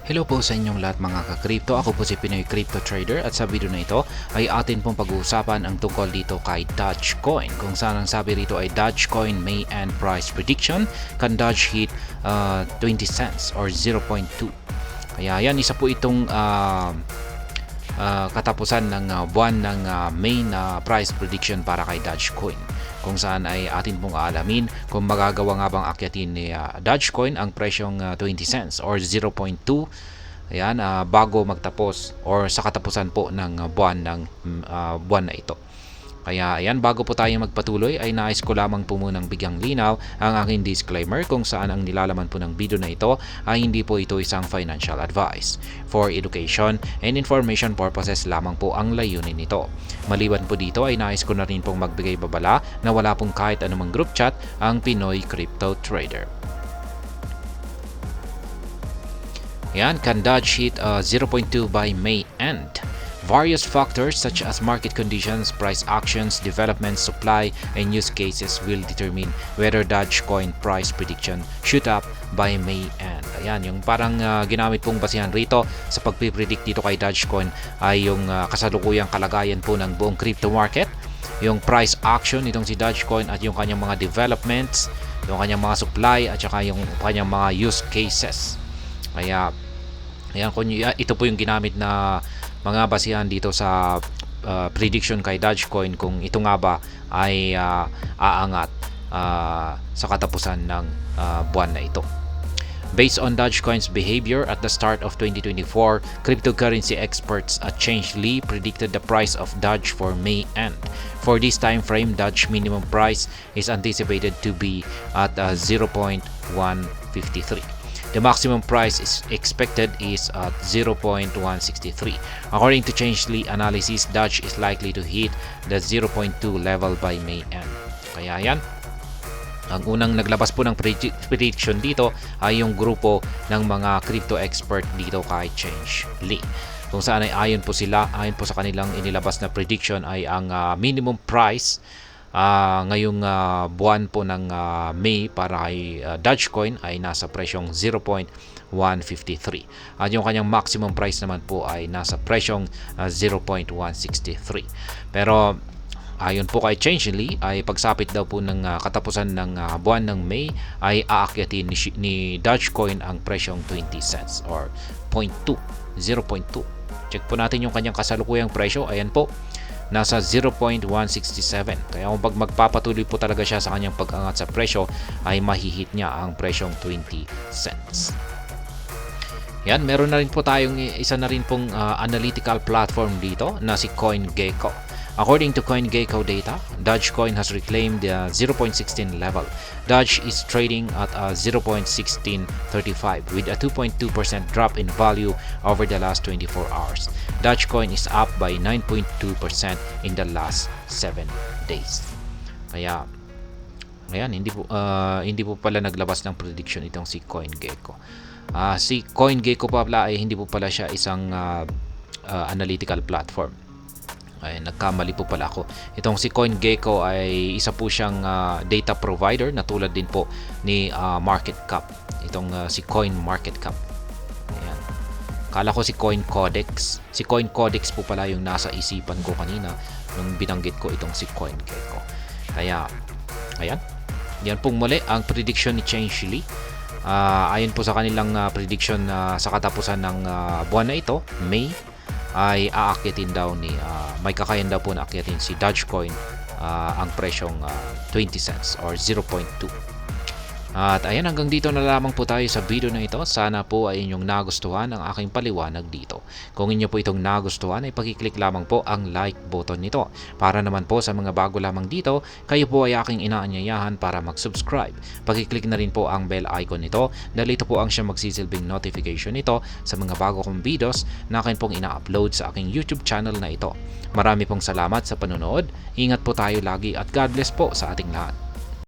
Hello po sa inyong lahat mga ka-crypto. Ako po si Pinoy Crypto Trader at sa video na ito ay atin pong pag-uusapan ang tungkol dito kay Dogecoin. Kung saan ang sabi rito ay Dogecoin May end price prediction can Doge hit 20 cents or 0.2. Kaya yan, isa po itong katapusan ng buwan ng May na price prediction para kay Dogecoin, kung saan ay atin pong aalamin kung magagawa nga bang akyatin ni Dogecoin ang presyong 20 cents or 0.2 ayan, bago magtapos or sa katapusan po ng buwan na ito. Kaya ayan, bago po tayo magpatuloy ay nais ko lamang po munang bigyang linaw ang aking disclaimer kung saan ang nilalaman po ng video na ito ay hindi po ito isang financial advice. For education and information purposes lamang po ang layunin nito. Maliban po dito ay nais ko na rin pong magbigay babala na wala pong kahit anumang group chat ang Pinoy Crypto Trader. Yan, can Doge hit 0.2 by May end? Various factors such as market conditions, price actions, development, supply, and use cases will determine whether Dogecoin price prediction shoot up by May end. Ayan, yung parang ginamit pong basihan rito sa pagpipredict dito kay Dogecoin ay yung kasalukuyang kalagayan po ng buong crypto market, yung price action nitong si Dogecoin at yung kanyang mga developments, yung kanyang mga supply at saka yung kanyang mga use cases. Kaya ayan, ito po yung ginamit na mga basihan dito sa prediction kay Dogecoin kung ito nga ba ay aangat sa katapusan ng buwan na ito. Based on Dogecoin's behavior at the start of 2024, cryptocurrency experts at Changelly predicted the price of Doge for May end. For this time frame, Doge minimum price is anticipated to be at 0.153. The maximum price is expected is at 0.163. According to Changelly analysis, Doge is likely to hit the 0.2 level by May end. Kaya yan, ang unang naglabas po ng prediction dito ay yung grupo ng mga crypto expert dito kay Changelly. Kung saan ay ayon po sa kanilang inilabas na prediction ay ang minimum price ngayong buwan po ng May para kay Dogecoin ay nasa presyong 0.153 at yung kanyang maximum price naman po ay nasa presyong 0.163. Pero ayon po kay Changelly ay pagsapit daw po ng katapusan ng buwan ng May ay aakyatin ni Dogecoin ang presyong 20 cents or 0.2. Check po natin yung kanyang kasalukuyang presyo. Ayan po, nasa 0.167. Kaya kung magpapatuloy po talaga siya sa kanyang pag-angat sa presyo ay mahihit niya ang presyong 20 cents. Yan, meron na rin po tayong isa na rin pong analytical platform dito na si CoinGecko. According to CoinGecko data, Dogecoin has reclaimed the 0.16 level. Doge is trading at 0.1635 with a 2.2% drop in value over the last 24 hours. Dogecoin is up by 9.2% in the last 7 days. Kaya ayan, hindi po pala naglabas ng prediction itong si CoinGecko. Si CoinGecko pala ay hindi po pala siya isang analytical platform. Ay, nagkamali po pala ako. Itong si CoinGecko ay isa po siyang data provider na tulad din po ni MarketCap. Itong si CoinMarketCap. Ayan. Kala ko si CoinCodex. Si CoinCodex po pala yung nasa isipan ko kanina nung binanggit ko itong si CoinGecko. Kaya, ayan. Yan pong muli ang prediction ni Changelly. Ayon po sa kanilang prediction sa katapusan ng buwan na ito, May, ay aakyatin daw may kakayan daw po na akyatin si Dogecoin ang presyong 20 cents or 0.2. At ayan, hanggang dito na lamang po tayo sa video na ito. Sana po ay inyong nagustuhan ang aking paliwanag dito. Kung inyo po itong nagustuhan ay pakiclick lamang po ang like button nito. Para naman po sa mga bago lamang dito, kayo po ay aking inaanyayahan para mag-subscribe. Pakiclick na rin po ang bell icon nito dahil ito po ang siyang magsisilbing notification nito sa mga bago kong videos na akin pong ina-upload sa aking YouTube channel na ito. Marami pong salamat sa panonood. Ingat po tayo lagi at God bless po sa ating lahat.